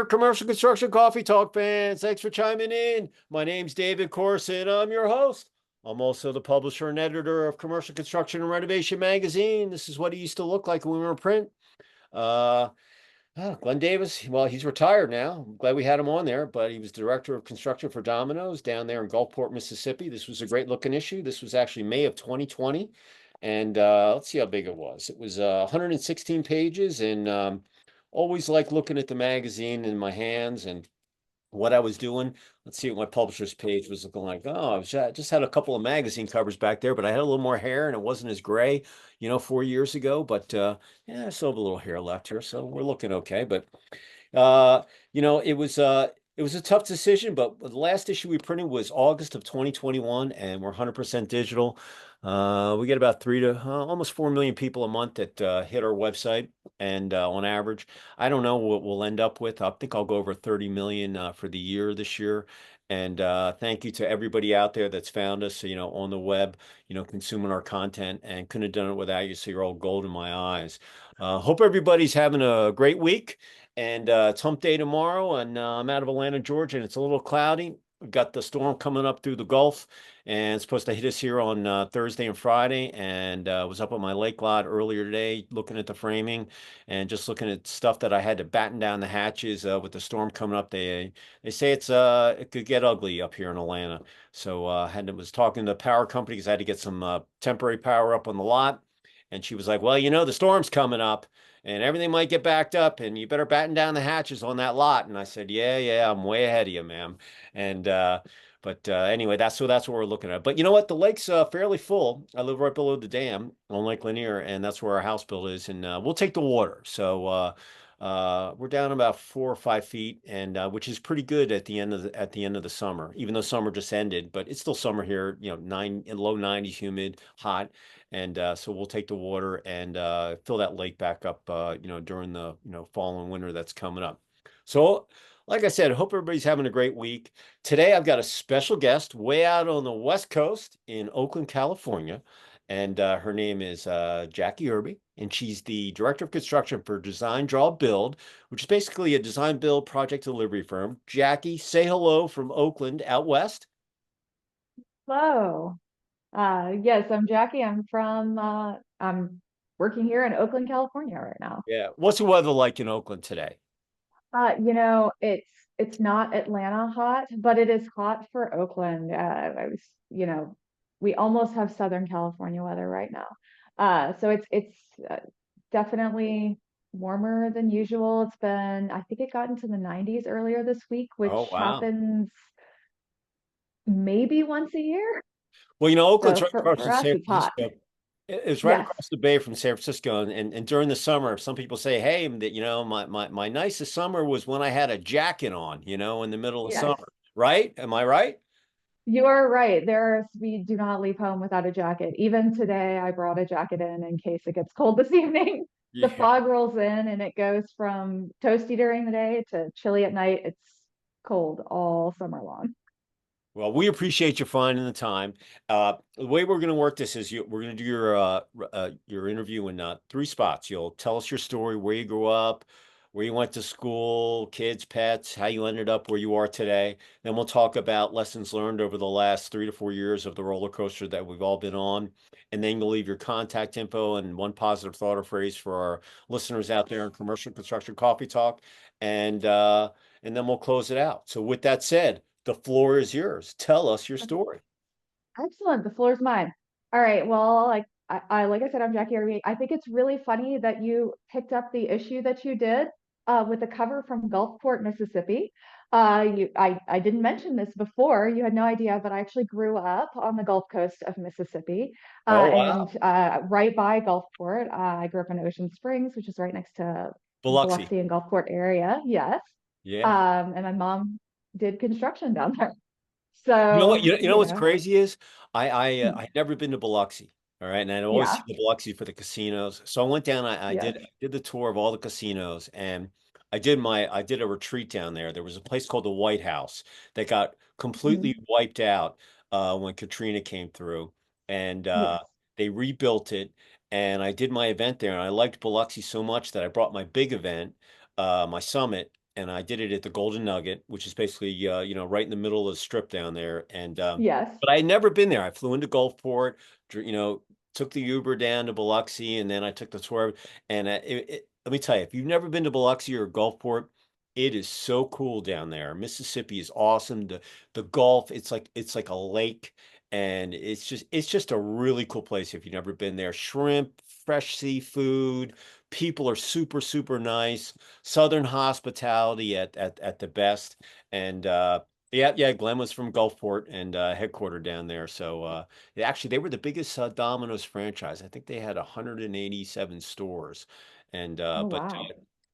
there, commercial construction coffee talk fans. Thanks for chiming in. My name's David Corson. I'm your host. I'm also the publisher and editor of Commercial Construction and Renovation magazine. This is what he used to look like when we were in print. Uh, Glenn Davis, well, he's retired now. I'm glad we had him on there, but he was director of construction for Domino's down there in Gulfport, Mississippi. This was a great looking issue. This was actually May of 2020. And let's see how big it was. It was 116 pages, and always like looking at the magazine in my hands and what I was doing. Let's see what my publisher's page was looking like. Oh, just had a couple of magazine covers back there, but I had a little more hair and it wasn't as gray, 4 years ago. But yeah, I still have a little hair left here, so we're looking okay. But uh, it was a tough decision, but the last issue we printed was August of 2021, and we're 100% digital. We get about 3 to almost 4 million people a month that hit our website, and on average, I don't know what we'll end up with. I think I'll go over 30 million for the year this year. And thank you to everybody out there that's found us, on the web, consuming our content, and couldn't have done it without you. So you're all gold in my eyes. Hope everybody's having a great week. And it's hump day tomorrow, and I'm out of Atlanta, Georgia, and it's a little cloudy. We've got the storm coming up through the Gulf, and it's supposed to hit us here on Thursday and Friday. And was up on my lake lot earlier today, looking at the framing and just looking at stuff that I had to batten down the hatches with the storm coming up. They say it could get ugly up here in Atlanta. So was talking to the power company because I had to get some temporary power up on the lot, and she was like, "Well, the storm's coming up and everything might get backed up, and you better batten down the hatches on that lot." And I said, yeah, I'm way ahead of you, ma'am. And but anyway, that's what we're looking at. But you know what? The lake's fairly full. I live right below the dam on Lake Lanier, and that's where our house build is. And we'll take the water. So we're down about 4 or 5 feet, and which is pretty good at the end of the summer, even though summer just ended. But it's still summer here. Low 90s, humid, hot. And so we'll take the water and fill that lake back up, during the, fall and winter that's coming up. So, like I said, I hope everybody's having a great week. Today, I've got a special guest way out on the West Coast in Oakland, California. And her name is Jackie Erbe, and she's the director of construction for Design Draw Build, which is basically a design build project delivery firm. Jackie, say hello from Oakland out west. Hello. Yes, I'm Jackie. I'm working here in Oakland, California right now. Yeah. What's the weather like in Oakland today? It's not Atlanta hot, but it is hot for Oakland. We almost have Southern California weather right now. So it's definitely warmer than usual. I think it got into the 90s earlier this week, Oh, which wow. happens maybe once a year. Well, Oakland's So right across for from us, San it's hot. Francisco. It's right Yes. across the bay from San Francisco. And during the summer, some people say, hey, that, my nicest summer was when I had a jacket on, in the middle of Yes. summer. Right? Am I right? You are right. We do not leave home without a jacket. Even today, I brought a jacket in case it gets cold this evening. The Yeah. fog rolls in and it goes from toasty during the day to chilly at night. It's cold all summer long. Well, we appreciate you finding the time. The way we're going to work this is we're going to do your interview in three spots. You'll tell us your story, where you grew up, where you went to school, kids, pets, how you ended up where you are today. Then we'll talk about lessons learned over the last 3 to 4 years of the roller coaster that we've all been on. And then you'll leave your contact info and one positive thought or phrase for our listeners out there in commercial construction coffee talk. And and then we'll close it out. So with that said, the floor is yours. Tell us your story. Excellent. The floor is mine. All right. Well, like I said, I'm Jackie Erbe. I think it's really funny that you picked up the issue that you did with the cover from Gulfport, Mississippi. I didn't mention this before. You had no idea, but I actually grew up on the Gulf Coast of Mississippi, Oh, and wow. right by Gulfport. I grew up in Ocean Springs, which is right next to Biloxi. Biloxi and Gulfport area. Yes. Yeah. And my mom did construction down there. You know what? So, You know what's crazy is I'd never been to Biloxi. All right. And I'd always yeah. seen the Biloxi for the casinos. So I went down, Yes. I did the tour of all the casinos, and I did a retreat down there. There was a place called the White House that got completely Mhm. wiped out when Katrina came through. And Yes. they rebuilt it. And I did my event there. And I liked Biloxi so much that I brought my big event, my summit, and I did it at the Golden Nugget, which is basically right in the middle of the strip down there. And Yes. but I had never been there. I flew into Gulfport, took the Uber down to Biloxi, and then I took the tour. And let me tell you, if you've never been to Biloxi or Gulfport, it is so cool down there. Mississippi is awesome. The Gulf, it's like a lake, and it's just a really cool place if you've never been there. Shrimp, fresh seafood, people are super, super nice. Southern hospitality at the best. And yeah, yeah, Glenn was from Gulfport and headquartered down there. So actually, they were the biggest Domino's franchise. I think they had 187 stores. And Oh, but wow.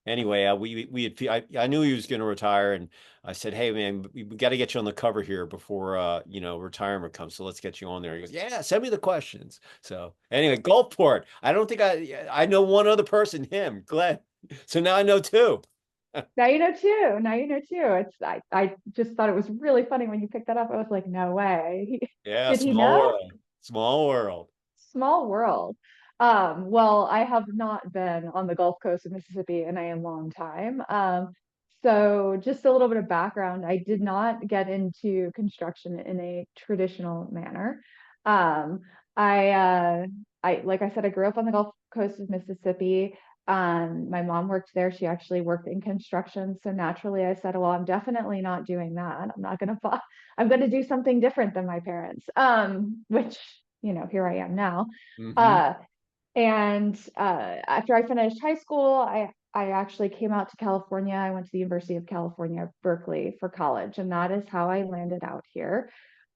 anyway, we had I knew he was going to retire, and I said, "Hey, man, we got to get you on the cover here before retirement comes. So let's get you on there." He goes, "Yeah, send me the questions." So anyway, Gulfport. I don't think I know one other person, him, Glenn. So now I know two. Now you know too. Now you know too. I just thought it was really funny when you picked that up. I was like, no way. Yeah, Did he small know? world. Small world. Small world. Well, I have not been on the Gulf Coast of Mississippi in a long time. So just a little bit of background. I did not get into construction in a traditional manner. Um, I like I said, I grew up on the Gulf Coast of Mississippi. My mom worked there. She actually worked in construction. So naturally I said, well, I'm definitely not doing that. I'm not gonna I'm gonna do something different than my parents. Which here I am now. Hmm. Uh, and after I finished high school, I actually came out to California. I went to the University of California, Berkeley for college, and that is how I landed out here.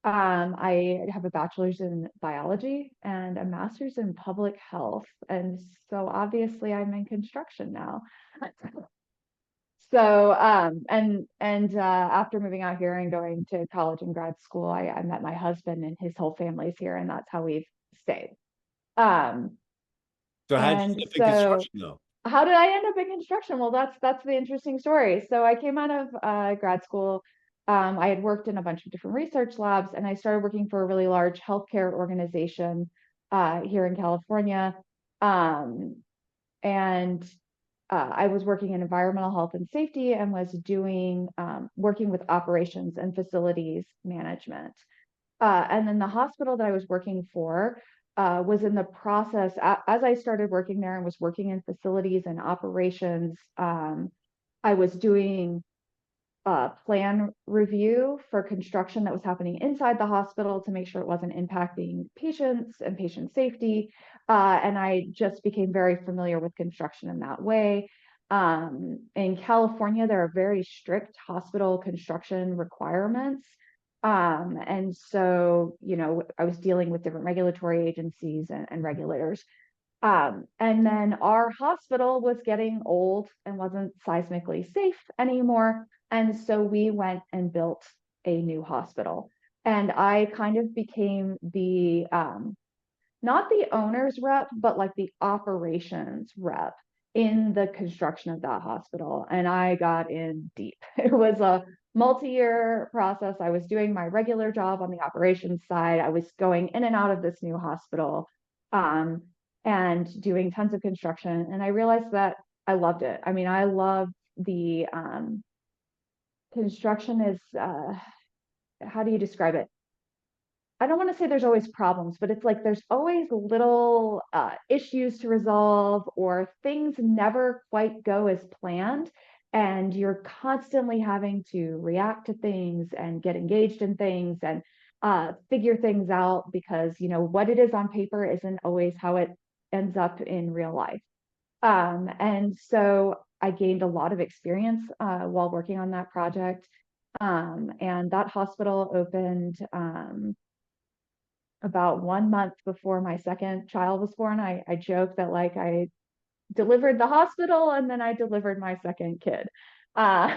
I have a bachelor's in biology and a master's in public health, and so obviously I'm in construction now. So and after moving out here and going to college and grad school, I met my husband and his whole family's here, and that's how we've stayed. Um, So how'd you and end up in so construction though? how did I end up in construction? Well, that's the interesting story. So I came out of grad school. I had worked in a bunch of different research labs, and I started working for a really large healthcare organization here in California. Um, and I was working in environmental health and safety and was doing working with operations and facilities management. And then the hospital that I was working for was in the process, as I started working there and was working in facilities and operations, I was doing plan review for construction that was happening inside the hospital to make sure it wasn't impacting patients and patient safety. And I just became very familiar with construction in that way. In California, there are very strict hospital construction requirements. And so, I was dealing with different regulatory agencies and regulators. And then our hospital was getting old and wasn't seismically safe anymore. And so we went and built a new hospital. And I kind of became the not the owner's rep, but like the operations rep in the construction of that hospital. And I got in deep. It was a multi-year process. I was doing my regular job on the operations side. I was going in and out of this new hospital um, and doing tons of construction. And I realized that I loved it. I mean, I love the construction is, how do you describe it? I don't want to say there's always problems, but it's like there's always little issues to resolve, or things never quite go as planned. And you're constantly having to react to things and get engaged in things and figure things out, because, what it is on paper isn't always how it ends up in real life. And so I gained a lot of experience while working on that project. And that hospital opened about 1 month before my second child was born. I joke that like I delivered the hospital and then I delivered my second kid. Uh,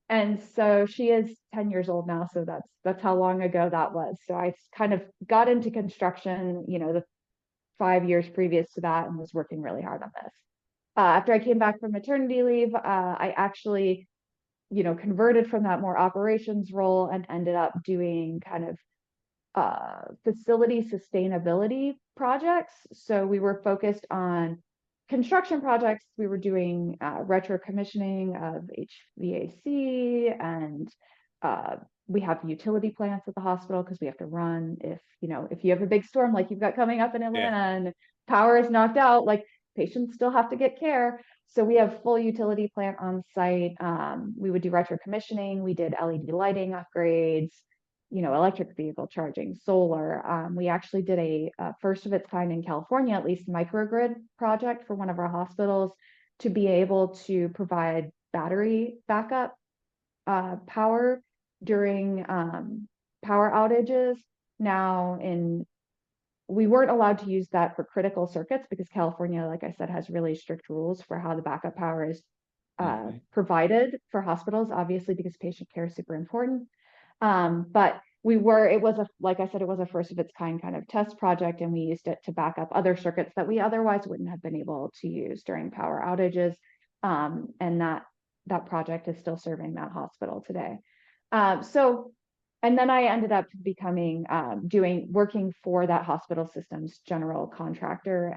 and so she is 10 years old now. So that's how long ago that was. So I kind of got into construction, the 5 years previous to that, and was working really hard on this. After I came back from maternity leave, I actually, converted from that more operations role and ended up doing kind of facility sustainability projects. So we were focused on construction projects, we were doing retro commissioning of HVAC, and uh, we have utility plants at the hospital because we have to run if you have a big storm like you've got coming up in Yeah. Atlanta and power is knocked out, like patients still have to get care. So we have full utility plant on site. We would do retro commissioning. We did LED lighting upgrades, electric vehicle charging, solar. We actually did a first of its kind in California, at least microgrid project for one of our hospitals to be able to provide battery backup power during power outages. Now, we weren't allowed to use that for critical circuits because California, like I said, has really strict rules for how the backup power is provided for hospitals, obviously, because patient care is super important. But like I said, it was a first of its kind of test project, and we used it to back up other circuits that we otherwise wouldn't have been able to use during power outages. And that project is still serving that hospital today. And then I ended up becoming working for that hospital system's general contractor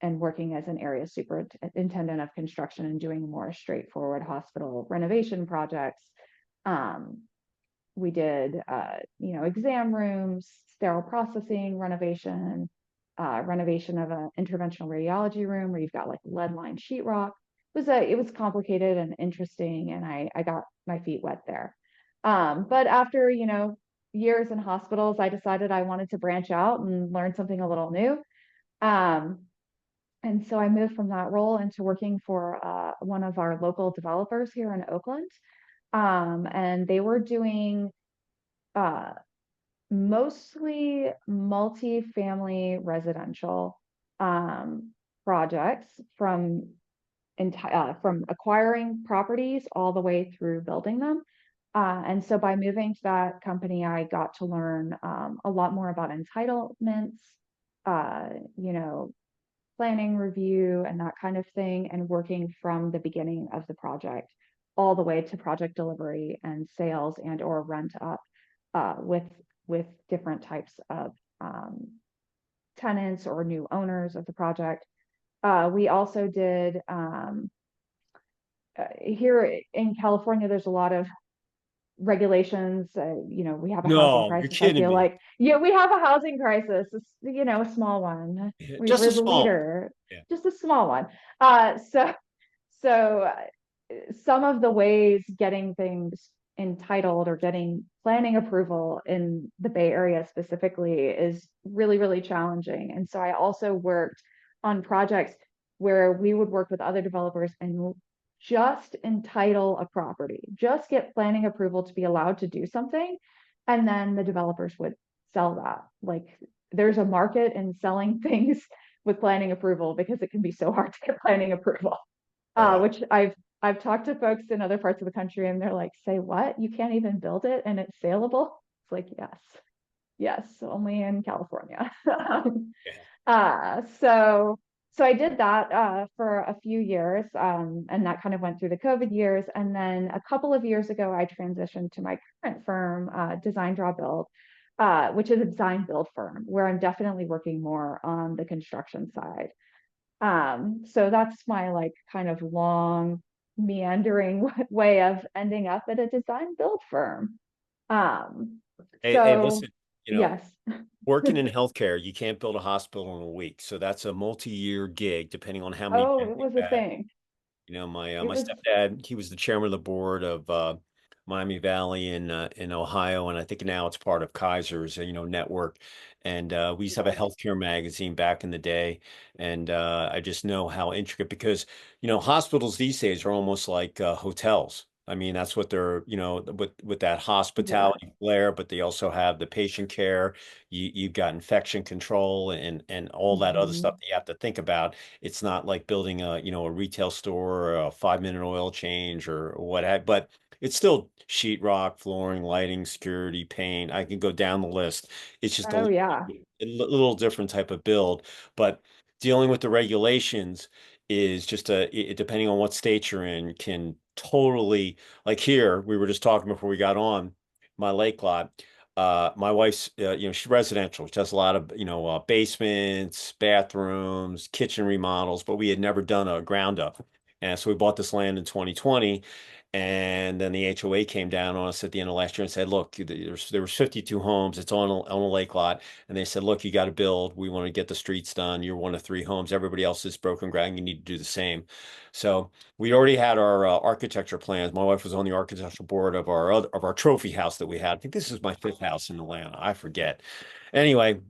and working as an area superintendent of construction and doing more straightforward hospital renovation projects. We did exam rooms, sterile processing renovation, renovation of an interventional radiology room where you've got like lead line sheetrock. It was complicated and interesting, and I got my feet wet there. But after, years in hospitals, I decided I wanted to branch out and learn something a little new. And so I moved from that role into working for one of our local developers here in Oakland. And they were doing mostly multi-family residential projects from acquiring properties all the way through building them. And so by moving to that company, I got to learn a lot more about entitlements, planning review and that kind of thing, and working from the beginning of the project all the way to project delivery and sales and or rent up with different types of tenants or new owners of the project. We also did here in California, there's a lot of regulations. We have a housing No, you're crisis. I kidding feel me. like, yeah, we have a housing crisis. It's, a small one. Yeah, just We're a the small one. leader, Yeah. just a small one. So some of the ways getting things entitled or getting planning approval in the Bay Area specifically is really, really challenging. And so I also worked on projects where we would work with other developers and just entitle a property, just get planning approval to be allowed to do something. And then the developers would sell that. Like there's a market in selling things with planning approval because it can be so hard to get planning approval. Oh, Which I've talked to folks in other parts of the country and they're like, say what? You can't even build it and it's saleable? It's like, yes, only in California. yeah. So I did that for a few years, and that kind of went through the COVID years. And then a couple of years ago, I transitioned to my current firm, Design Draw Build, which is a design build firm where I'm definitely working more on the construction side. So that's my like kind of long meandering way of ending up at a design build firm. Um, Hey, so listen, yes. working in healthcare, you can't build a hospital in a week. So that's a multi-year gig, depending on how many Oh, kids it you was a have. thing. It My was, stepdad, he was the chairman of the board of Miami Valley in Ohio, and I think now it's part of Kaiser's network. And we used to have a yes. healthcare magazine back in the day, and I just know how intricate because hospitals these days are almost like hotels. I mean, that's what they're with that Yeah. hospitality flair, but they also have the patient care. You've got infection control and all that other stuff Mhm. that you have to think about. It's not like building a retail store or a 5-minute oil change or what have, but it's still sheetrock, flooring, lighting, security, paint. I can go down the list. It's just Oh, yeah. a little different type of build, but dealing with the regulations is just depending on what state you're in, can totally, like here, we were just talking before we got on my lake lot. My wife's, she's residential. She does a lot of, basements, bathrooms, kitchen remodels, but we had never done a ground up. And so we bought this land in 2020. And then the HOA came down on us at the end of last year and said, look, there was 52 homes. It's on a lake lot. And they said, look, you got to build. We want to get the streets done. You're one of three homes. Everybody else is broken ground. You need to do the same. So we already had our architecture plans. My wife was on the architectural board of our trophy house that we had. I think this is my fifth house in Atlanta. I forget. Anyway,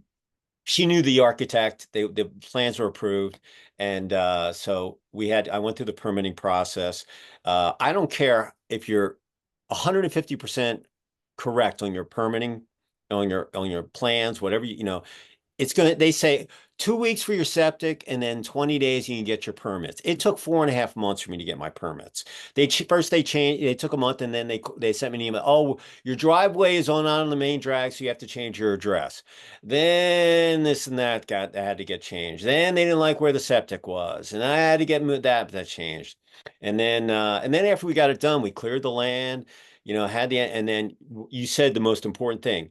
she knew the architect. The plans were approved, and so I went through the permitting process. I don't care if you're 150% correct on your permitting, on your plans, whatever they say 2 weeks for your septic and then 20 days you can get your permits. It took 4.5 months for me to get my permits. First they changed, they took a month and then they sent me an email. Oh, your driveway is on the main drag, so you have to change your address. Then this and that had to get changed. Then they didn't like where the septic was, and I had to get that changed. And then after we got it done, we cleared the land, and then you said the most important thing.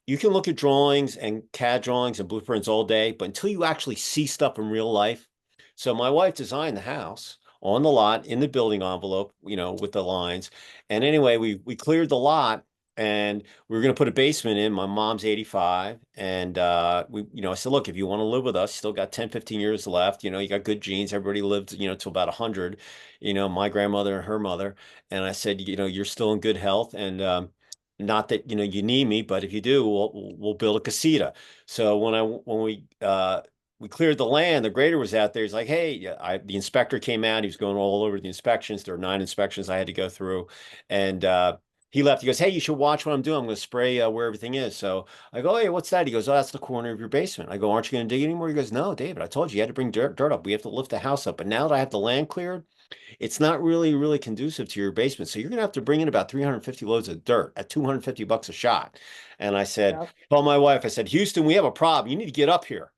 You can look at drawings and CAD drawings and blueprints all day, but until you actually see stuff in real life. So my wife designed the house on the lot in the building envelope, with the lines. And anyway, we cleared the lot and we were going to put a basement in. My mom's 85. And I said, look, if you want to live with us, still got 10, 15 years left. You got good genes. Everybody lived, till about 100, my grandmother and her mother. And I said, you're still in good health. And not that you need me, but if you do, we'll build a casita. So when we cleared the land, the grader was out there. He's like, "Hey, yeah, the inspector came out. He was going all over the inspections. There were 9 inspections I had to go through, and he left. He goes, "Hey, you should watch what I'm doing. I'm going to spray where everything is." So I go, "Hey, what's that?" He goes, "Oh, that's the corner of your basement." I go, "Aren't you going to dig anymore?" He goes, "No, David. I told you had to bring dirt up. We have to lift the house up. But now that I have the land cleared." It's not really conducive to your basement. So you're going to have to bring in about 350 loads of dirt at $250 a shot. And I said, Yep. told my wife, I said, Houston, we have a problem. You need to get up here.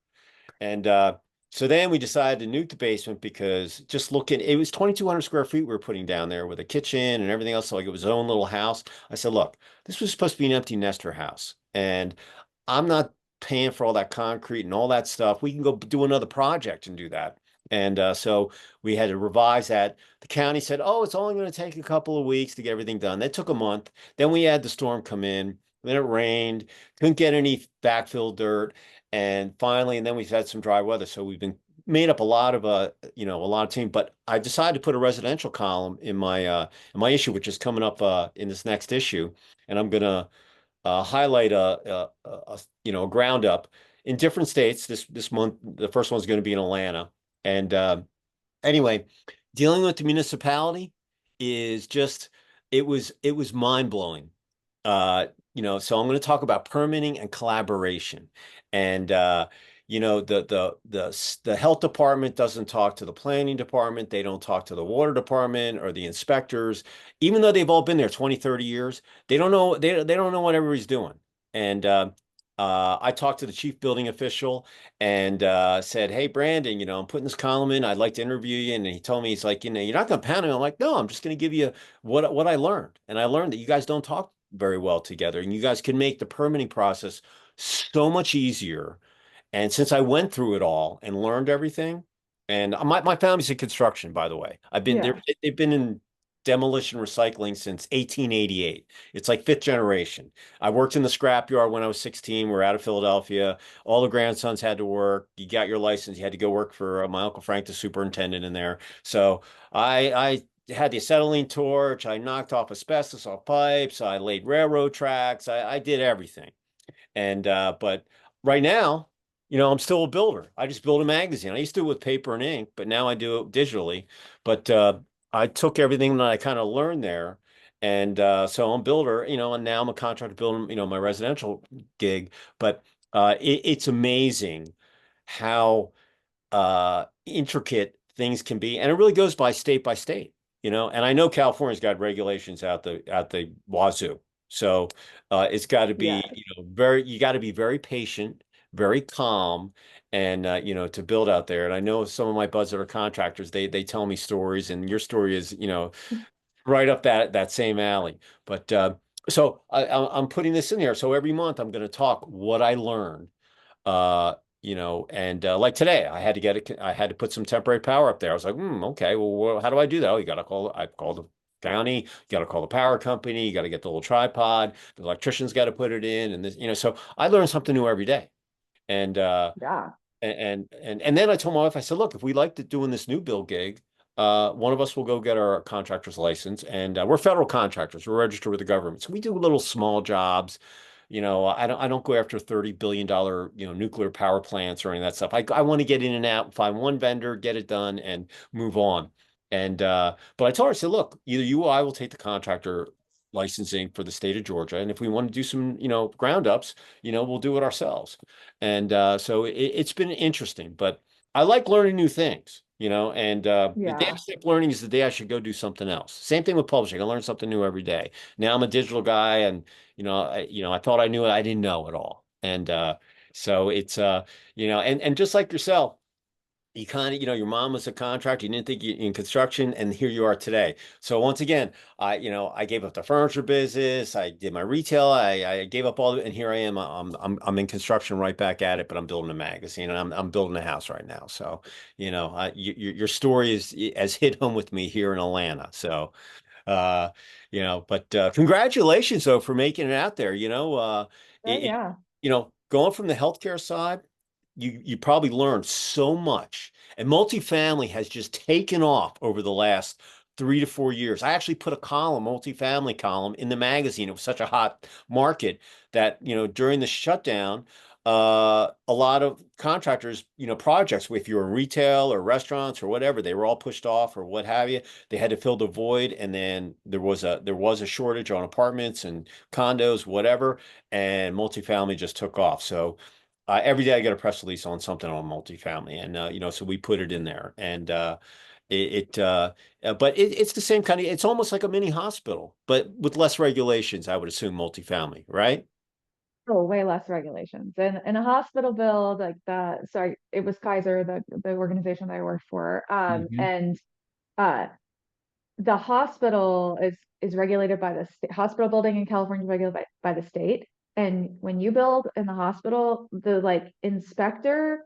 And so then we decided to nuke the basement because just looking, it was 2,200 square feet we were putting down there with a kitchen and everything else. So like it was its own little house. I said, look, this was supposed to be an empty nester house. And I'm not paying for all that concrete and all that stuff. We can go do another project and do that. And so we had to revise that. The county said, oh, it's only going to take a couple of weeks to get everything done. That took a month. Then we had the storm come in. Then it rained. Couldn't get any backfill dirt. And then we've had some dry weather. So we've been made up a lot of team. But I decided to put a residential column in my issue, which is coming up in this next issue. And I'm gonna highlight a ground up in different states this month. The first one's going to be in Atlanta. And anyway, dealing with the municipality is just it was mind blowing. So I'm going to talk about permitting and collaboration. And the health department doesn't talk to the planning department. They don't talk to the water department or the inspectors, even though they've all been there 20, 30 years. They don't know they don't know what everybody's doing. And I talked to the chief building official and said, "Hey, Brandon, I'm putting this column in. I'd like to interview you." And he told me, he's like, "You're not going to pound me." I'm like, "No, I'm just going to give you what I learned." And I learned that you guys don't talk very well together, and you guys can make the permitting process so much easier. And since I went through it all and learned everything, and my family's in construction, by the way. I've been there. Yeah. They've been in demolition recycling since 1888. It's like fifth generation. I worked in the scrapyard when I was 16. We're out of Philadelphia. All the grandsons had to work. You got your license. You had to go work for my Uncle Frank, the superintendent in there. So I had the acetylene torch. I knocked off asbestos off pipes. I laid railroad tracks. I did everything. And but right now, I'm still a builder. I just build a magazine. I used to do it with paper and ink, but now I do it digitally. But I took everything that I kind of learned there. And so I'm a builder, and now I'm a contractor building, my residential gig. But it's amazing how intricate things can be, and it really goes by state, And I know California's got regulations out the wazoo, so it's got to be, Yes. you got to be very patient, very calm, and to build out there. And I know some of my buds that are contractors, they tell me stories, and your story is, right up that same alley. But So I'm putting this in here. So every month I'm going to talk what I learned. And like today, I had to put some temporary power up there. I was like, okay, well, how do I do that? Oh, I called the county, you got to call the power company, you got to get the little tripod, the electrician's got to put it in, and so I learn something new every day. And Yeah. and then I told my wife, I said, look, if we like doing this new build gig, one of us will go get our contractor's license, and we're federal contractors. We're registered with the government, so we do little small jobs. I don't go after $30 billion, nuclear power plants or any of that stuff. I want to get in and out, find one vendor, get it done, and move on. And but I told her, I said, look, either you or I will take the contractor licensing for the state of Georgia, and if we want to do some, ground ups, we'll do it ourselves. And so it's been interesting, but I like learning new things. And the day I Yeah. stop learning is the day I should go do something else. Same thing with publishing. I learn something new every day. Now I'm a digital guy, and I thought I knew it. I didn't know it all. And so it's and just like yourself, you kind of, your mom was a contractor, you didn't think you in construction, and here you are today. So once again, I gave up the furniture business, I did my retail, I gave up all, and here I am. I'm in construction right back at it, but I'm building a magazine and I'm building a house right now. So, your story is has hit home with me here in Atlanta. So uh, but congratulations though for making it out there. Oh, It, yeah. going from the healthcare side, you probably learned so much. And multifamily has just taken off over the last 3 to 4 years. I actually put a column, multifamily column, in the magazine. It was such a hot market that, during the shutdown, a lot of contractors, projects, if you're in retail or restaurants or whatever, they were all pushed off or what have you. They had to fill the void, and then there was a shortage on apartments and condos, whatever, and multifamily just took off. So every day I get a press release on something on multifamily, and so we put it in there, and but it's the same kind of. It's almost like a mini hospital, but with less regulations. I would assume multifamily, right? Oh, way less regulations. And in a hospital build like that, sorry, it was Kaiser, the organization that I worked for. Hmm. And uh the hospital is regulated by the state. Hospital building in California is regulated by the state. And when you build in the hospital, the like inspector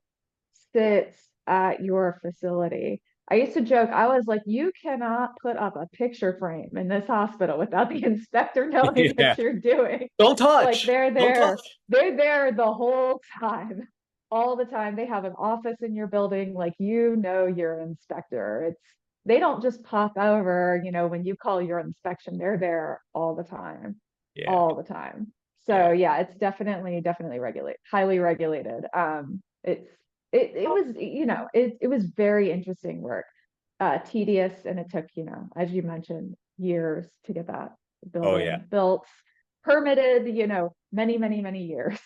sits at your facility. I used to joke, I was like, you cannot put up a picture frame in this hospital without the inspector knowing Yeah. what you're doing. Don't Like touch. they're Don't there, touch. they're there the whole time, all the time. They have an office in your building, like you're an inspector. They don't just pop over, when you call your inspection, they're there Yeah. all the time. So Yeah. yeah, it's definitely regulated, highly regulated. It was, it was very interesting work, tedious, and it took, as you mentioned, years to get that Oh yeah. building built, permitted, many years.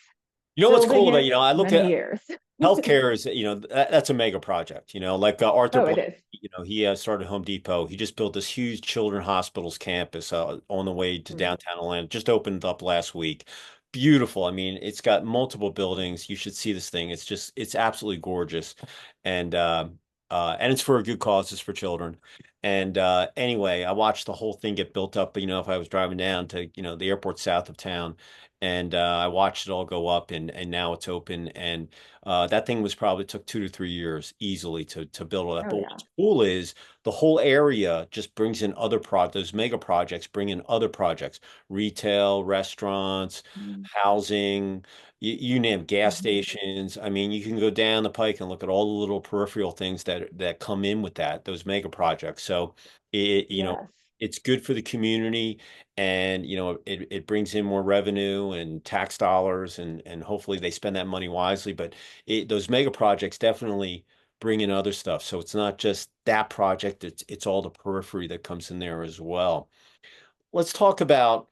You know what's Building cool that, it, I look many at years. healthcare is, that's a mega project, like Arthur Oh, it Blank, is. he started Home Depot. He just built this huge children hospitals campus on the way to Mm. downtown Atlanta. Just opened up last week. Beautiful. I mean, it's got multiple buildings. You should see this thing. It's absolutely gorgeous. And it's for a good cause. It's for children. And anyway, I watched the whole thing get built up, if I was driving down to, the airport south of town. And I watched it all go up, and now it's open. And that thing was probably took 2 to 3 years easily to build all that. Oh But yeah. what's cool is the whole area just brings in other projects. Those mega projects bring in other projects, retail, restaurants, Mm. housing, you name it, gas Mhm. stations. I mean, you can go down the pike and look at all the little peripheral things that come in with those mega projects. So Yes. it's good for the community, and it brings in more revenue and tax dollars, and hopefully they spend that money wisely. But those mega projects definitely bring in other stuff, so it's not just that project, it's all the periphery that comes in there as well. Let's talk about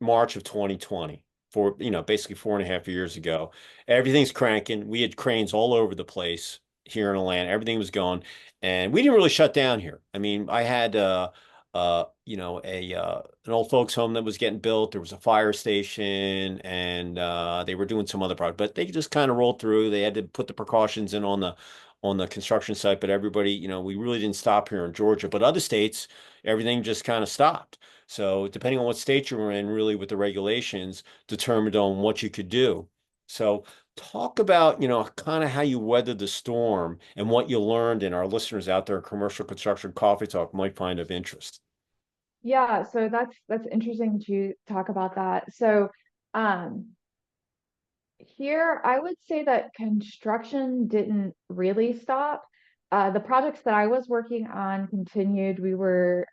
March of 2020, for basically 4.5 years ago. Everything's cranking. We had cranes all over the place here in Atlanta. Everything was going, and we didn't really shut down here. I mean, I had a an old folks home that was getting built. There was a fire station, and they were doing some other project, but they just kind of rolled through. They had to put the precautions in on the construction site, but everybody, we really didn't stop here in Georgia, but other states, everything just kind of stopped. So depending on what state you were in, really with the regulations determined on what you could do. So talk about, kind of how you weathered the storm and what you learned, and our listeners out there, commercial construction coffee talk might find of interest. Yeah, so that's interesting to talk about that. So, um, here I would say that construction didn't really stop. The projects that I was working on continued. We were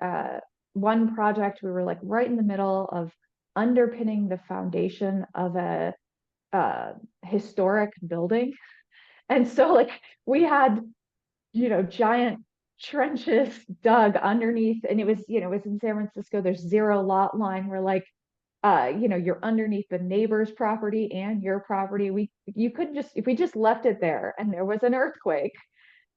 one project, we were like right in the middle of underpinning the foundation of a historic building. And so like we had, giant trenches dug underneath, and it was in San Francisco. There's zero lot line. We're like, you're underneath the neighbor's property and your property. You couldn't just, if we just left it there and there was an earthquake,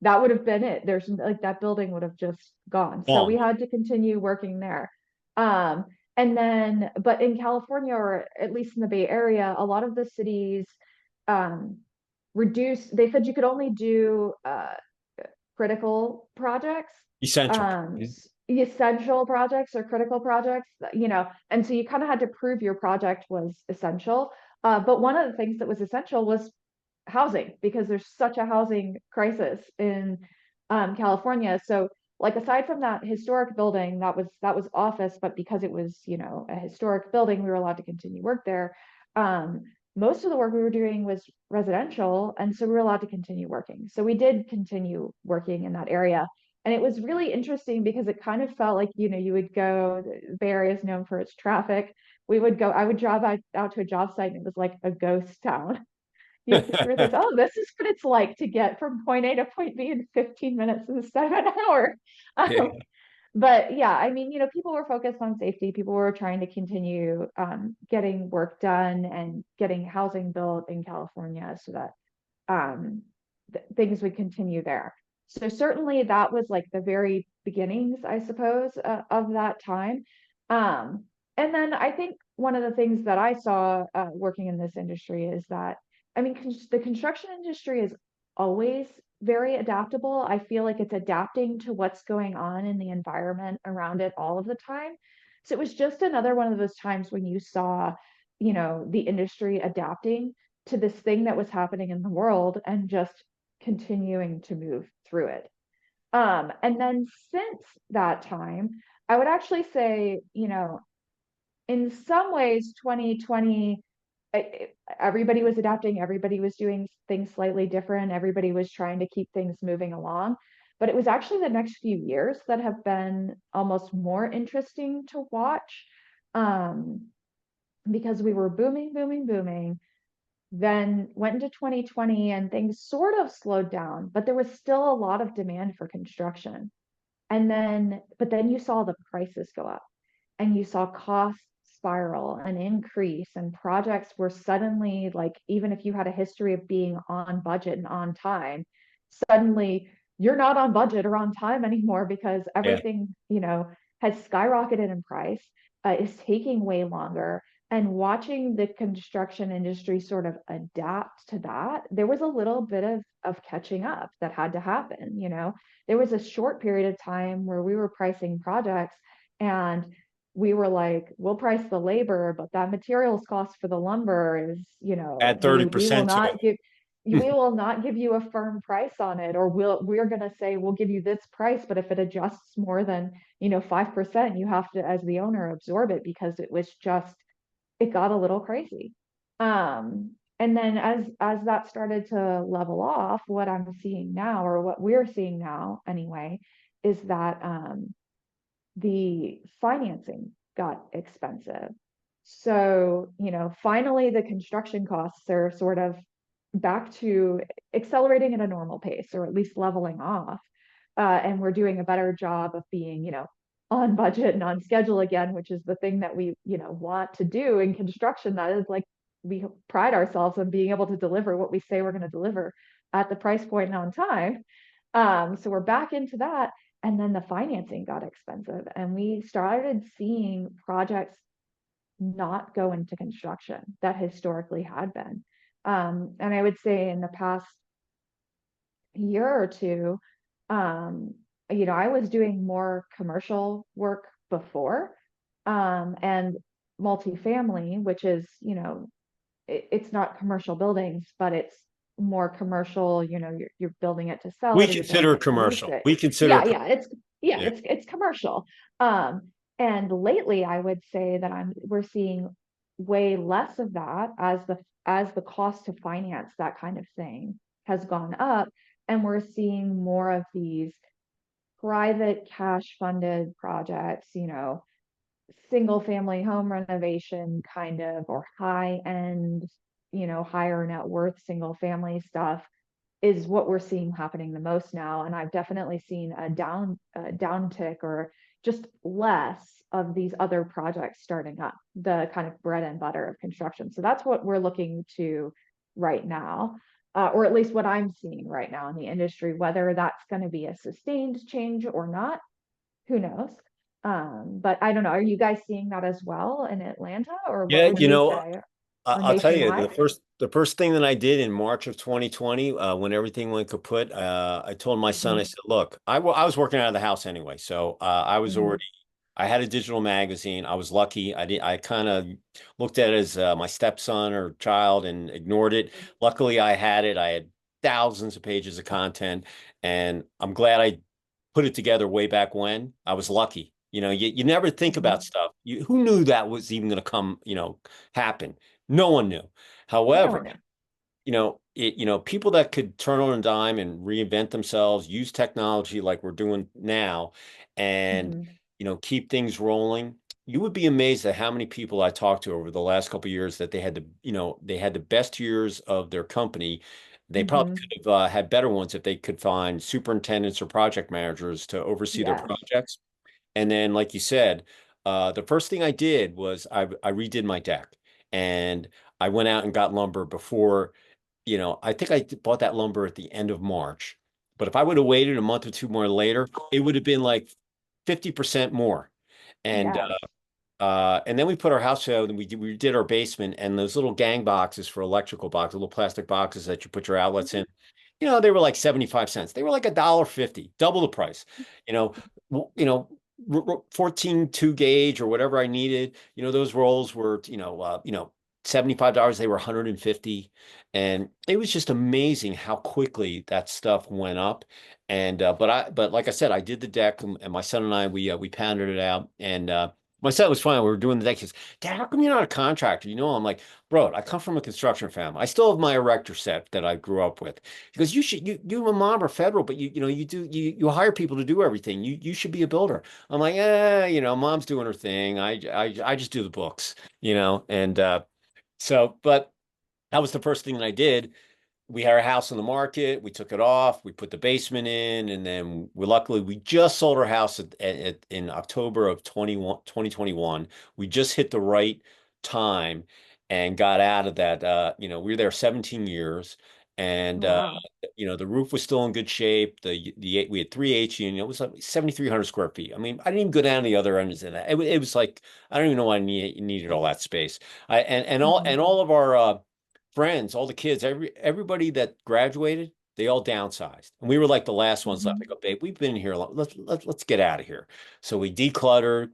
that would have been it. There's like that building would have just gone. So we On. had to continue working there. Um, and then, but in California, or at least in the Bay Area, a lot of the cities um, they said you could only do critical projects, Essential. essential projects or critical projects, and so you kind of had to prove your project was essential. But one of the things that was essential was housing, because there's such a housing crisis in California. So like aside from that historic building, that was office, but because it was, a historic building, we were allowed to continue work there. Um, Most of the work we were doing was residential, and so we were allowed to continue working. So we did continue working in that area. And it was really interesting because it kind of felt like, you would go, the Bay Area is known for its traffic. I would drive out to a job site and it was like a ghost town. You realize, oh, this is what it's like to get from point A to point B in 15 minutes instead of an hour. Yeah. But yeah, I mean, people were focused on safety. People were trying to continue getting work done and getting housing built in California so that things would continue there. So certainly that was like the very beginnings, I suppose, of that time. And then I think one of the things that I saw working in this industry is that, I mean, the construction industry is always very adaptable. I feel like it's adapting to what's going on in the environment around it all of the time. So it was just another one of those times when you saw, the industry adapting to this thing that was happening in the world and just continuing to move through it. And then since that time, I would actually say, in some ways, 2020, everybody was adapting, everybody was doing things slightly different, everybody was trying to keep things moving along. But it was actually the next few years that have been almost more interesting to watch, because we were booming, booming, booming, then went into 2020 and things sort of slowed down, but there was still a lot of demand for construction. But then you saw the prices go up and you saw costs spiral and increase, and projects were suddenly like, even if you had a history of being on budget and on time, suddenly you're not on budget or on time anymore because Yeah. everything, has skyrocketed in price, is taking way longer. And watching the construction industry sort of adapt to that, there was a little bit of catching up that had to happen. There was a short period of time where we were pricing projects and we were like, we'll price the labor, but that materials cost for the lumber is, Add we will 30% to not give we it. will not give you a firm price on it, or we're going to say we'll give you this price, but if it adjusts more than 5%, you have to, as the owner, absorb it, because it got a little crazy. And then as that started to level off, what I'm seeing now, or what we're seeing now anyway, is that the financing got expensive. So, finally the construction costs are sort of back to accelerating at a normal pace, or at least leveling off. And we're doing a better job of being, on budget and on schedule again, which is the thing that we, want to do in construction. That is like, we pride ourselves on being able to deliver what we say we're going to deliver at the price point and on time. So we're back into that. And then the financing got expensive, and we started seeing projects not go into construction that historically had been. And I would say in the past year or two, um, I was doing more commercial work before, and multifamily, which is, it's not commercial buildings, but it's more commercial, you're building it to sell We it or you're building consider it to lease commercial. it. We consider, Yeah, yeah, yeah. it's commercial. And lately I would say that we're seeing way less of that as the cost to finance that kind of thing has gone up, and we're seeing more of these private cash funded projects, single family home renovation kind of, or high end, higher net worth single family stuff is what we're seeing happening the most now. And I've definitely seen a downtick or just less of these other projects starting up, the kind of bread and butter of construction. So that's what we're looking to right now, or at least what I'm seeing right now in the industry. Whether that's going to be a sustained change or not, who knows? But I don't know. Are you guys seeing that as well in Atlanta, or what Yeah, would you say, or I'll tell you, nationwide? the first thing that I did in March of 2020, when everything went kaput, I told my son, I Hmm. said, look, I was working out of the house anyway, so I was Hmm. already, I had a digital magazine. I was lucky. I kind of looked at it as my stepson or child and ignored it. Luckily, I had it. I had thousands of pages of content, and I'm glad I put it together way back when. I was lucky. You never think Hmm. about stuff. Who knew that was even going to come, happen? No one knew. No However, one knew. people that could turn on a dime and reinvent themselves, use technology like we're doing now, and Hmm. keep things rolling. You would be amazed at how many people I talked to over the last couple of years that they had the best years of their company. They probably Hmm. could have had better ones if they could find superintendents or project managers to oversee their Yes. projects. And then, like you said, the first thing I did was I redid my deck, and I went out and got lumber before, I think I bought that lumber at the end of March. But if I would have waited a month or two more later, it would have been like 50% more. And Yes. and then we put our house out and we did our basement, and those little gang boxes for electrical boxes, little plastic boxes that you put your outlets Mhm. in. They were like 75 cents. They were like $1.50, double the price. You know, 14 2 gauge or whatever I needed. Those rolls were, $75. They were 150. And it was just amazing how quickly that stuff went up. And but like I said, I did the deck, and my son and I we pounded it out. And my son was fine. We were doing the deck. He says, Dad, how come you're not a contractor? I'm like, bro, I come from a construction family. I still have my erector set that I grew up with. He goes, you and mom are federal, but you hire people to do everything. You should be a builder. I'm like, mom's doing her thing. I just do the books, and but that was the first thing that I did. We had our house on the market. We took it off. We put the basement in, and then we just sold our house in October of 2021. We just hit the right time and got out of that. We were there 17 years, and Wow. the roof was still in good shape. We had three HU, it was like 7,300 square feet. I mean, I didn't even go down the other ends of that. It was like I don't even know why needed all that space. Hmm. And all of our friends, all the kids, everybody that graduated, they all downsized. And we were like the last ones left. I Hmm. go, babe, we've been here. Let's get out of here. So we decluttered.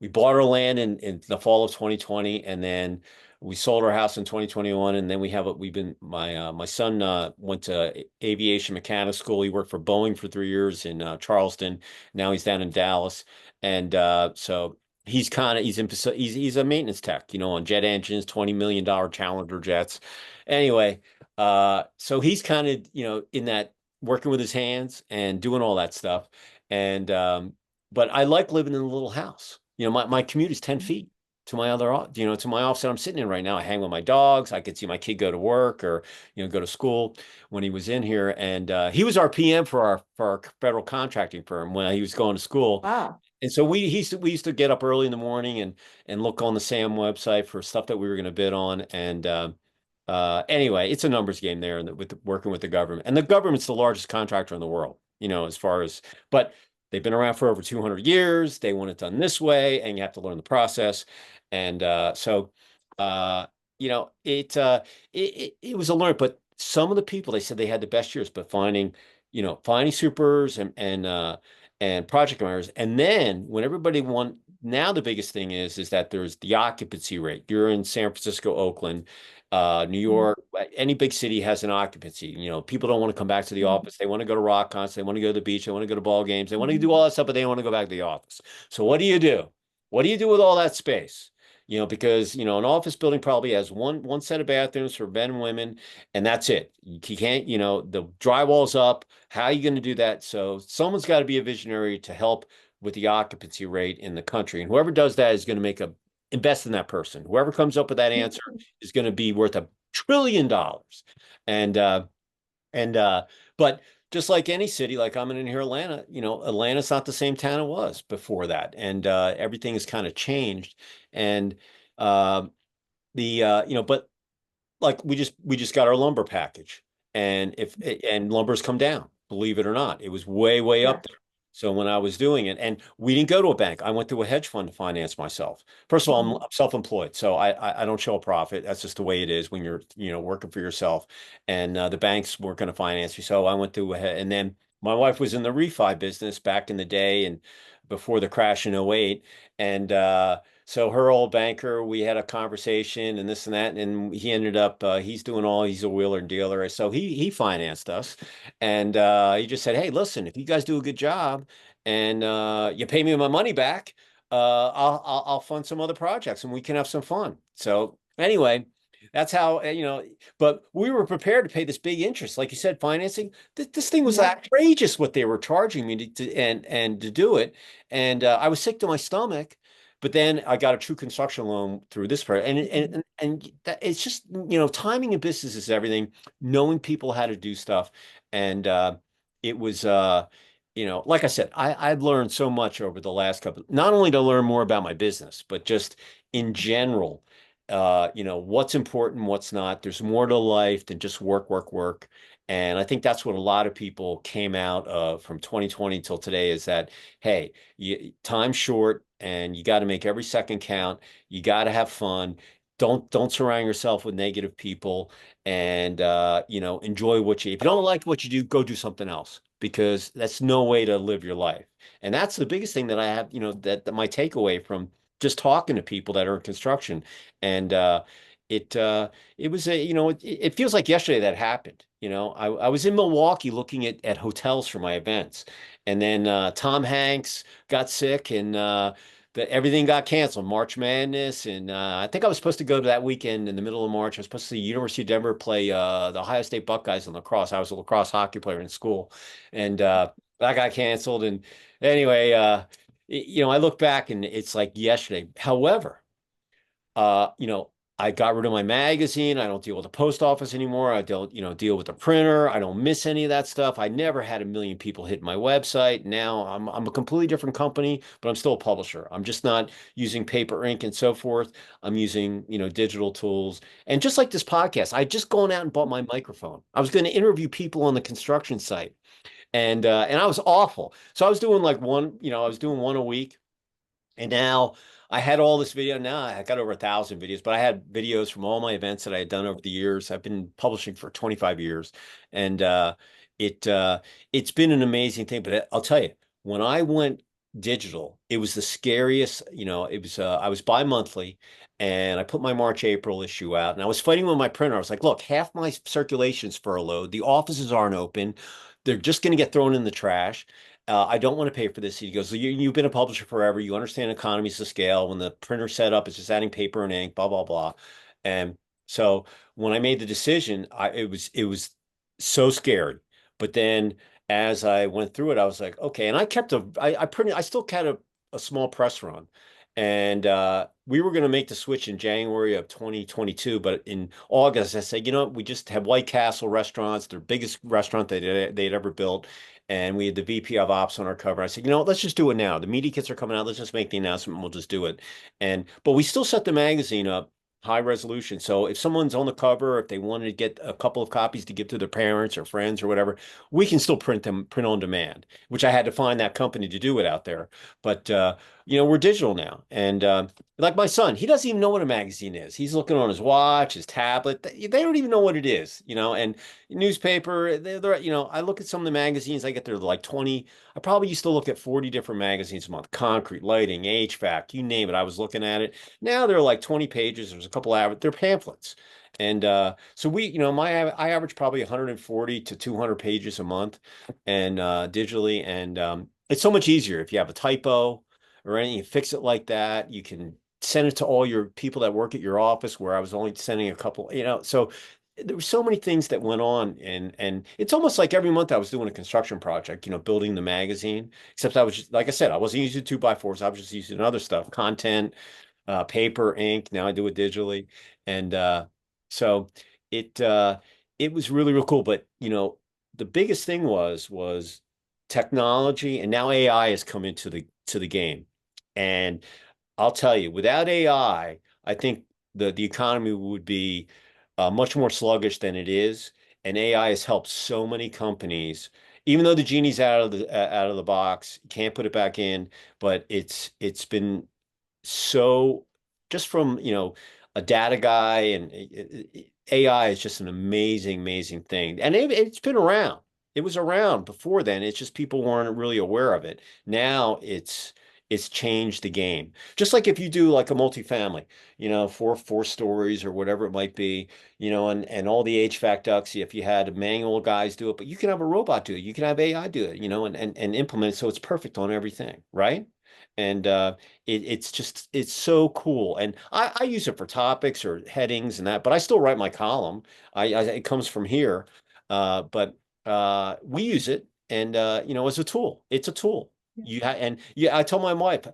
We bought our land in the fall of 2020, and then we sold our house in 2021. And then we've been my son went to aviation mechanic school. He worked for Boeing for 3 years in Charleston. Now he's down in Dallas. And so he's a maintenance tech, on jet engines, $20 million Challenger jets. Anyway, so he's kind of, in that working with his hands and doing all that stuff. And but I like living in a little house. My commute is 10 feet to my to my office that I'm sitting in right now. I hang with my dogs. I could see my kid go to work or, go to school when he was in here. And he was our PM for our federal contracting firm when he was going to school. Wow. And so we used to get up early in the morning and look on the SAM website for stuff that we were going to bid on. And anyway, it's a numbers game there, and working with the government. And the government's the largest contractor in the world, as far as. But they've been around for over 200 years. They want it done this way, and you have to learn the process. And so, it was a learn. But some of the people, they said they had the best years, but finding finding supers and project managers. And then when everybody want now the biggest thing is that there's the occupancy rate. You're in San Francisco, Oakland, New Mhm. York, any big city has an occupancy. People don't want to come back to the Mhm. office. They want to go to rock concerts, they want to go to the beach, they want to go to ball games, they want to Mhm. do all that stuff, but they don't want to go back to the office. So what do you do? What do you do with all that space? Because an office building probably has one set of bathrooms for men and women, and that's it. You can't, the drywall's up. How are you going to do that? So someone's got to be a visionary to help with the occupancy rate in the country. And whoever does that is going to invest in that person. Whoever comes up with that answer is going to be worth $1 trillion. And and but just like any city, like I'm in here, Atlanta, Atlanta's not the same town it was before that. And everything has kind of changed. And uh, but like we just got our lumber package, and if and lumber's come down, believe it or not, it was way Yes. up there. So when I was doing it, and we didn't go to a bank, I went to a hedge fund to finance myself. First of all, I'm Mhm. self-employed, so I don't show a profit. That's just the way it is when you're working for yourself, and the banks weren't going to finance you. So I went to and then my wife was in the refi business back in the day and before the crash in '08, and so her old banker, we had a conversation and this and that, and he ended up he's a wheeler and dealer, so he financed us, and he just said, "Hey, listen, if you guys do a good job and you pay me my money back, I'll fund some other projects and we can have some fun." So anyway, that's how But we were prepared to pay this big interest, like you said, financing. This thing was Yep. outrageous what they were charging me and to do it, and I was sick to my stomach. But then I got a true construction loan through this part, and Mhm. it's just timing in business is everything. Knowing people how to do stuff, and it was like I said, I've learned so much over the last couple. Not only to learn more about my business, but just in general, what's important, what's not. There's more to life than just work, work, work. And I think that's what a lot of people came out of from 2020 till today is that, hey, time's short and you got to make every second count. You got to have fun. Don't surround yourself with negative people and enjoy if you don't like what you do, go do something else because that's no way to live your life. And that's the biggest thing that I have, that my takeaway from just talking to people that are in construction. And it it was it feels like yesterday that happened. I was in Milwaukee looking at hotels for my events. And then Tom Hanks got sick and that everything got canceled. March Madness, and I think I was supposed to go to that weekend in the middle of March. I was supposed to see University of Denver play the Ohio State Buckeyes in lacrosse. I was a lacrosse hockey player in school, and that got canceled. And anyway, I look back and it's like yesterday. However, uh, you know, I got rid of my magazine. I don't deal with the post office anymore. I don't, deal with the printer. I don't miss any of that stuff. I never had a million people hit my website. Now I'm a completely different company, but I'm still a publisher. I'm just not using paper ink and so forth. I'm using, digital tools. And just like this podcast, I just gone out and bought my microphone. I was going to interview people on the construction site, and I was awful. So I was doing like one, I was doing one a week. And now I had all this video. Now I got over 1,000 videos, but I had videos from all my events that I had done over the years. I've been publishing for 25 years, and it it's been an amazing thing. But I'll tell you, when I went digital, it was the scariest. It was I was bi-monthly, and I put my March April issue out, and I was fighting with my printer. I was like, look, half my circulation's furloughed. The offices aren't open. They're just going to get thrown in the trash. I don't want to pay for this. He goes, you've been a publisher forever. You understand economies of scale. When the printer set up, it's just adding paper and ink, blah, blah, blah. And so when I made the decision, it was so scary. But then as I went through it, I was like, okay. And I still had a small press run. And we were going to make the switch in January of 2022. But in August, I said, we just have White Castle restaurants, their biggest restaurant they'd ever built, and we had the VP of Ops on our cover. I said, let's just do it now. The media kits are coming out. Let's just make the announcement and we'll just do it. But we still set the magazine up high resolution. So if someone's on the cover, if they wanted to get a couple of copies to give to their parents or friends or whatever, we can still print on demand, which I had to find that company to do it out there. But we're digital now. And like my son, he doesn't even know what a magazine is. He's looking on his watch, his tablet. They don't even know what it is, and newspaper, I look at some of the magazines, I get there like 20. I probably used to look at 40 different magazines a month, concrete, lighting, HVAC, you name it. I was looking at it. Now they're like 20 pages. There's a couple of they're pamphlets. And so I average probably 140 to 200 pages a month and digitally. And it's so much easier if you have a typo or anything, you fix it like that. You can send it to all your people that work at your office where I was only sending a couple, so there were so many things that went on and it's almost like every month I was doing a construction project, building the magazine, except I was just, like I said, I wasn't using 2x4s. I was just using other stuff, content, paper, ink. Now I do it digitally. And so it it was really, real cool. But the biggest thing was technology, and now AI has come into the game. And I'll tell you, without I think the economy would be much more sluggish than it is. And AI has helped so many companies, even though the genie's out of the box, can't put it back in, but it's been so just from, a data guy and AI is just an amazing, amazing thing. And it's been around. It was around before then. It's just people weren't really aware of it. Now it's changed the game. Just like if you do like a multifamily, four stories or whatever it might be, and all the HVAC ducts, if you had manual guys do it, but you can have a robot do it. You can have AI do it, and implement it so it's perfect on everything, right? And it's so cool. And I use it for topics or headings and that, but I still write my column. It comes from here. But we use it and as a tool. It's a tool. And yeah, I told my wife,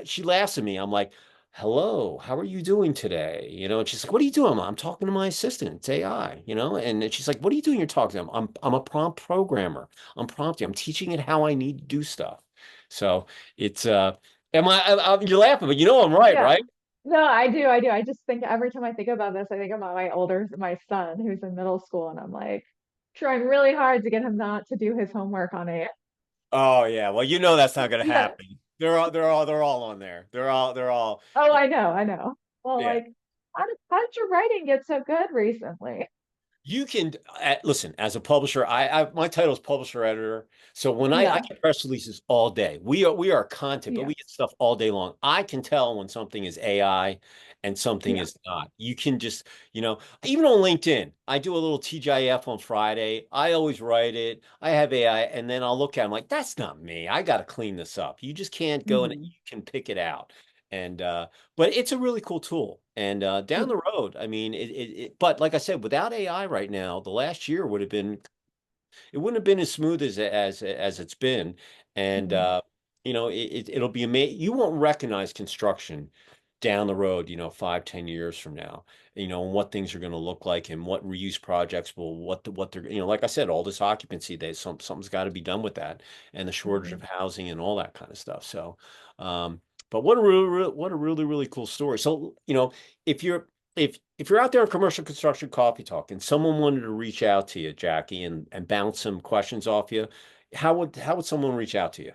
she laughs at me. I'm like, hello, how are you doing today? And she's like, what are you doing? I'm talking to my assistant. It's AI, and she's like, what are you doing? You're talking to him. I'm a prompt programmer. I'm prompting. I'm teaching it how I need to do stuff. So it's you're laughing, but I'm right, Yeah. right? No, I do. I do. I just think every time I think about this, I think about my son who's in middle school, and I'm like trying really hard to get him not to do his homework on it. Oh yeah. Well, that's not going to Yeah. happen. They're all on there. They're all Oh, I know. I know. Well, yeah. like, how did your writing get so good recently? You can listen as a publisher. My title is publisher editor. So when I Yeah. get press releases all day, we are content, but Yeah. we get stuff all day long. I can tell when something is AI and something Yeah. is not. You can just, even on LinkedIn, I do a little TGIF on Friday. I always write it. I have AI, and then I'll look at it. I'm like, that's not me. I got to clean this up. You just can't go and Mhm. you can pick it out. And but it's a really cool tool. And down Yeah. the road, I mean, but like I said, without AI right now, the last year it wouldn't have been as smooth as it's been. And Mhm. it'll be amazing. You won't recognize construction down the road, 5, 10 years from now, and what things are going to look like and what reuse projects what they're, like I said, all this occupancy, something's got to be done with that and the shortage of Mhm. housing and all that kind of stuff. So, but what a really, really cool story. So, if you're if you're out there in commercial construction coffee talk and someone wanted to reach out to you, Jackie, and bounce some questions off you, how would someone reach out to you?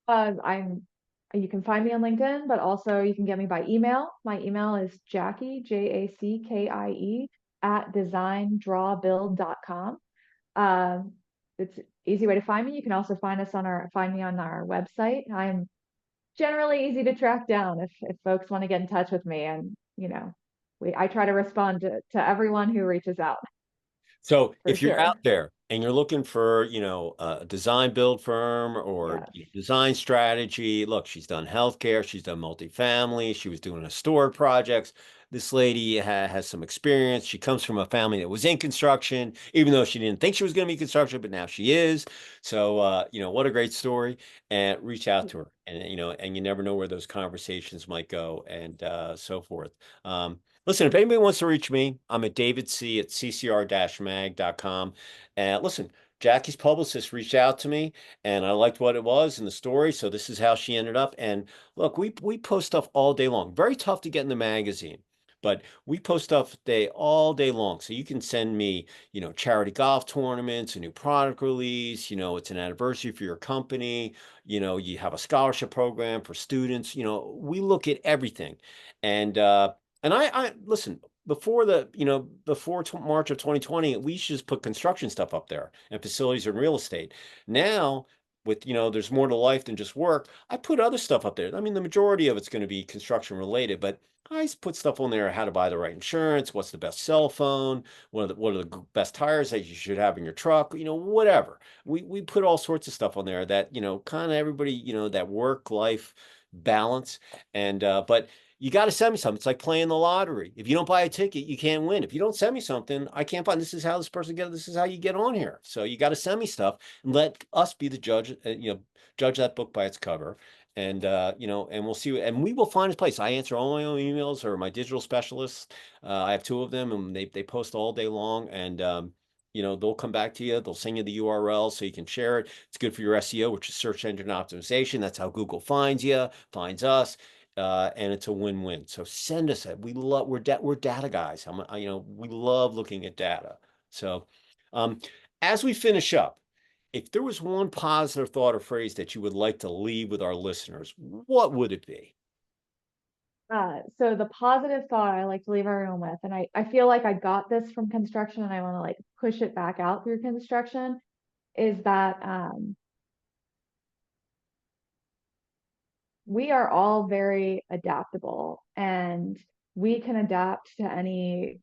I'm you can find me on LinkedIn, but also you can get me by email. My email is Jackie, Jackie, at designdrawbuild.com. It's easy way to find me. You can also find me on our website. I'm generally easy to track down if folks want to get in touch with me. And, I try to respond to everyone who reaches out So for if you're sure. out there and you're looking for, a design build firm or Yes. design strategy, look, she's done healthcare, she's done multifamily, she was doing historic projects. This lady has some experience. She comes from a family that was in construction, even though she didn't think she was going to be in construction, but now she is. So, what a great story. And reach out to her. And you never know where those conversations might go and so forth. Listen, if anybody wants to reach me, I'm at davidc at ccr-mag.com. And listen, Jackie's publicist reached out to me and I liked what it was in the story. So this is how she ended up. And look, we post stuff all day long. Very tough to get in the magazine. but we post stuff all day long. So you can send me, charity golf tournaments, a new product release, it's an anniversary for your company, you have a scholarship program for students, we look at everything. And I listen, before March of 2020, we should just put construction stuff up there and facilities and real estate. Now, with, there's more to life than just work. I put other stuff up there. I mean, the majority of it's going to be construction related, but I put stuff on there, how to buy the right insurance, what's the best cell phone, what are the best tires that you should have in your truck, whatever. We put all sorts of stuff on there that, kind of everybody, that work life balance. And but you got to send me something. It's like playing the lottery. If you don't buy a ticket, you can't win. If you don't send me something, I can't find. This is how this person get. This is how you get on here. So you got to send me stuff and let us be the judge. Judge that book by its cover, and and we'll see. And we will find a place. I answer all my own emails or my digital specialists. I have two of them, and they post all day long. And they'll come back to you. They'll send you the URL so you can share it. It's good for your SEO, which is search engine optimization. That's how Google finds you, finds us. And it's a win-win. So send us it. We're data guys. We love looking at data. So, as we finish up, if there was one positive thought or phrase that you would like to leave with our listeners, what would it be? So the positive thought I like to leave everyone with, and I feel like I got this from construction and I want to like push it back out through construction, is that we are all very adaptable and we can adapt to any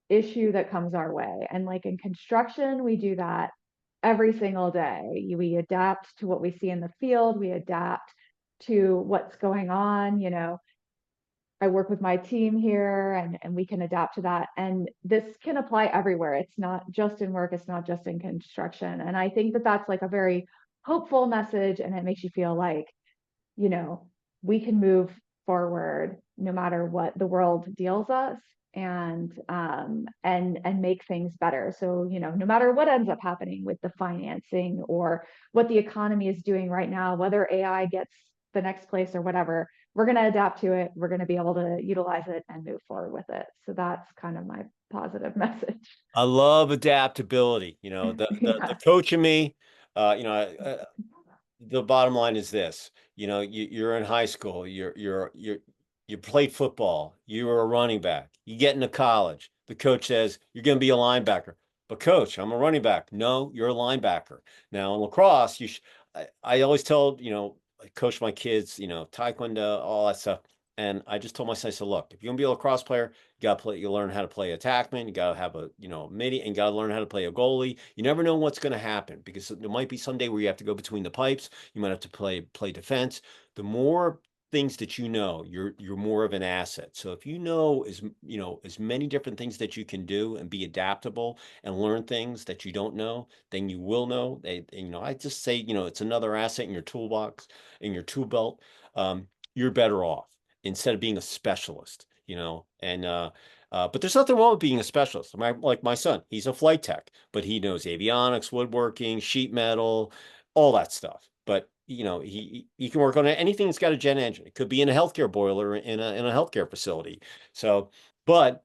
issue that comes our way. And like in construction, we do that every single day. We adapt to what we see in the field, we adapt to what's going on. I work with my team here and we can adapt to that. And this can apply everywhere. It's not just in work, it's not just in construction. And I think that that's like a very hopeful message. And it makes you feel like, you know, we can move forward no matter what the world deals us and make things better. So, no matter what ends up happening with the financing or what the economy is doing right now, whether AI gets the next place or whatever, we're going to adapt to it. We're going to be able to utilize it and move forward with it. So that's kind of my positive message. I love adaptability. The Yeah. coach in me, the bottom line is this, you're in high school, you played football, you were a running back, you get into college, the coach says you're going to be a linebacker, but coach, I'm a running back. No, you're a linebacker. Now in lacrosse, I always tell, I coach my kids, taekwondo, all that stuff. And I just told my son, I said, look, if you're gonna be a lacrosse player, you learn how to play attackman, you gotta have a, midi, and you gotta learn how to play a goalie. You never know what's gonna happen because there might be some day where you have to go between the pipes, you might have to play defense. The more things that you're more of an asset. So if as many different things that you can do and be adaptable and learn things that you don't know, then you will know. I just say, it's another asset in your toolbox, in your tool belt. You're better off instead of being a specialist, but there's nothing wrong with being a specialist. Like my son, he's a flight tech, but he knows avionics, woodworking, sheet metal, all that stuff. But he can work on anything that's got a jet engine. It could be in a healthcare boiler in a healthcare facility. So, but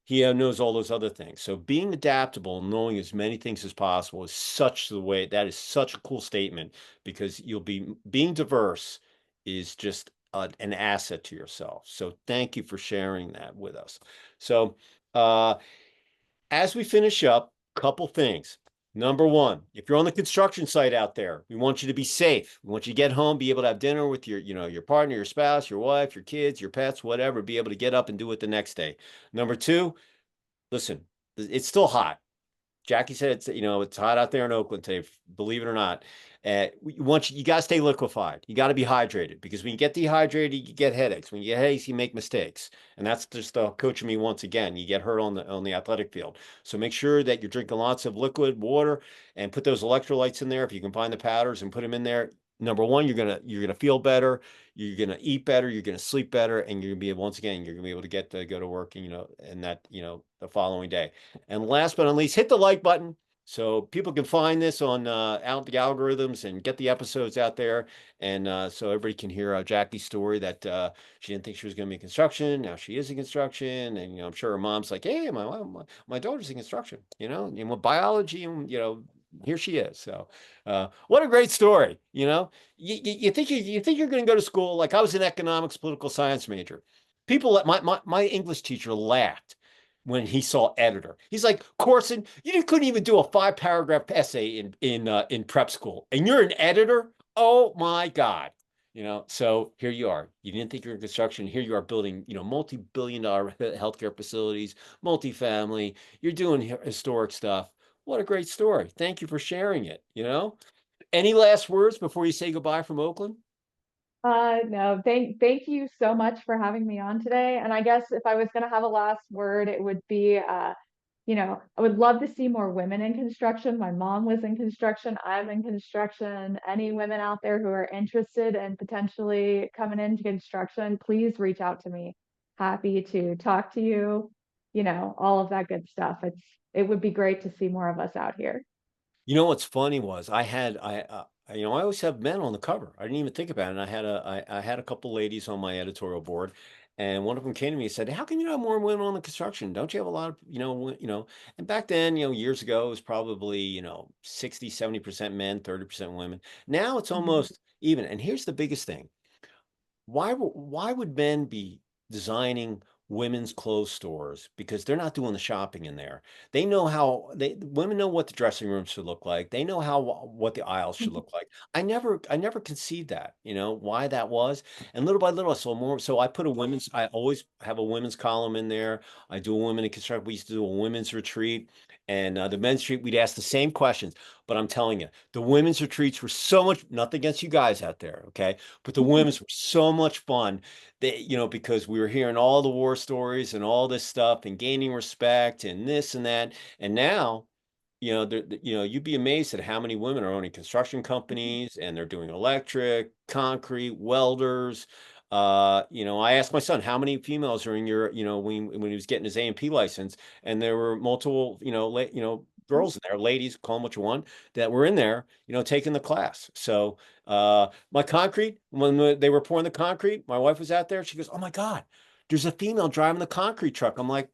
he knows all those other things. So being adaptable and knowing as many things as possible that is such a cool statement because being diverse is just an asset to yourself. So thank you for sharing that with us. So uh, as we finish up, couple things. Number one, if you're on the construction site out there, we want you to be safe. We want you to get home, be able to have dinner with your partner, your spouse, your wife, your kids, your pets, whatever, be able to get up and do it the next day. Number two, listen, it's still hot. Jackie said it's hot out there in Oakland today, believe it or not. You got to stay liquefied. You got to be hydrated because when you get dehydrated, you get headaches. When you get headaches, you make mistakes, and that's just coaching me once again. You get hurt on the athletic field, so make sure that you're drinking lots of liquid water and put those electrolytes in there if you can find the powders and put them in there. Number one, you're gonna feel better, you're gonna eat better, you're gonna sleep better, and you're gonna be able to get to go to work, and that the following day. And last but not least, hit the like button. So people can find this on out the algorithms and get the episodes out there. And so everybody can hear Jackie's story that she didn't think she was going to be in construction. Now she is in construction. And, I'm sure her mom's like, hey, my daughter's in construction, biology and, here she is. So what a great story. You think you think you're going to go to school. Like I was an economics, political science major. People, my English teacher laughed when he saw editor. He's like, Corson, you couldn't even do a 5 paragraph essay in prep school, and you're an editor. Oh my God. So here you are. You didn't think you were in construction. Here you are building, multi-billion-dollar healthcare facilities, multifamily. You're doing historic stuff. What a great story. Thank you for sharing it. Any last words before you say goodbye from Oakland? No, thank you so much for having me on today. And I guess if I was going to have a last word, it would be, I would love to see more women in construction. My mom was in construction. I'm in construction. Any women out there who are interested in potentially coming into construction, please reach out to me. Happy to talk to you, all of that good stuff. It would be great to see more of us out here. What's funny was I always have men on the cover. I didn't even think about it. And I had a couple ladies on my editorial board, and one of them came to me and said, "How come you don't have more women on the construction? Don't you have a lot of, And back then, years ago, it was probably, 60, 70% men, 30% women. Now it's Mhm. almost even. And here's the biggest thing. Why would men be designing women's clothes stores? Because they're not doing the shopping in there. They know how women know what the dressing room should look like. They know how what the aisles should look like. I never conceived that, why that was. And little by little I saw more. So I always have a women's column in there. I do a women in construction. We used to do a women's retreat. And the men's retreat, we'd ask the same questions. But I'm telling you, the women's retreats were so much, nothing against you guys out there, okay? But the women's were so much fun that, because we were hearing all the war stories and all this stuff and gaining respect and this and that. And now, you'd be amazed at how many women are owning construction companies and they're doing electric, concrete, welders. I asked my son how many females are in your, when he was getting his A&P license, and there were multiple, girls in there, ladies, call them what you want, that were in there, taking the class. So my concrete, when they were pouring the concrete, my wife was out there. She goes, "Oh my God, there's a female driving the concrete truck." I'm like,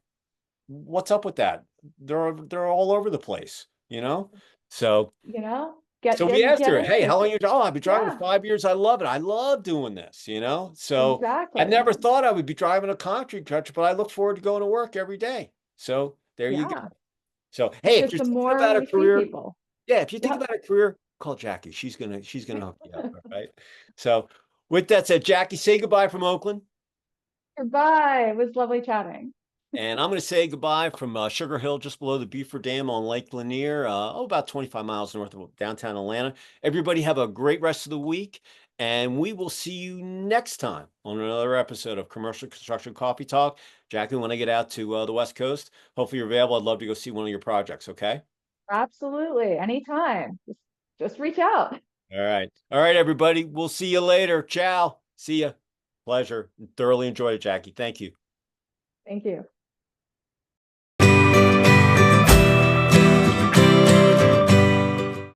"What's up with that? They're all over the place, you know?" So You know, get so we get asked get her, "Hey, into how it. long you?" "Oh, I've been driving for Yeah, 5 years. I love it. I love doing this. So I exactly. never thought I would be driving a concrete truck, but I look forward to going to work every day. So there you go. Yeah. So It's hey, if just you're the thinking more about a we see career, people. yeah, if you think Yep. about a career, call Jackie. She's gonna hook you up, all right? So with that said, Jackie, say goodbye from Oakland. Goodbye. It was lovely chatting. And I'm going to say goodbye from Sugar Hill, just below the Beaufort Dam on Lake Lanier, about 25 miles north of downtown Atlanta. Everybody have a great rest of the week, and we will see you next time on another episode of Commercial Construction Coffee Talk. Jackie, when I get out to the West Coast, hopefully you're available. I'd love to go see one of your projects, okay? Absolutely. Anytime. Just reach out. All right. All right, everybody. We'll see you later. Ciao. See ya. Pleasure. Thoroughly enjoyed it, Jackie. Thank you. Thank you.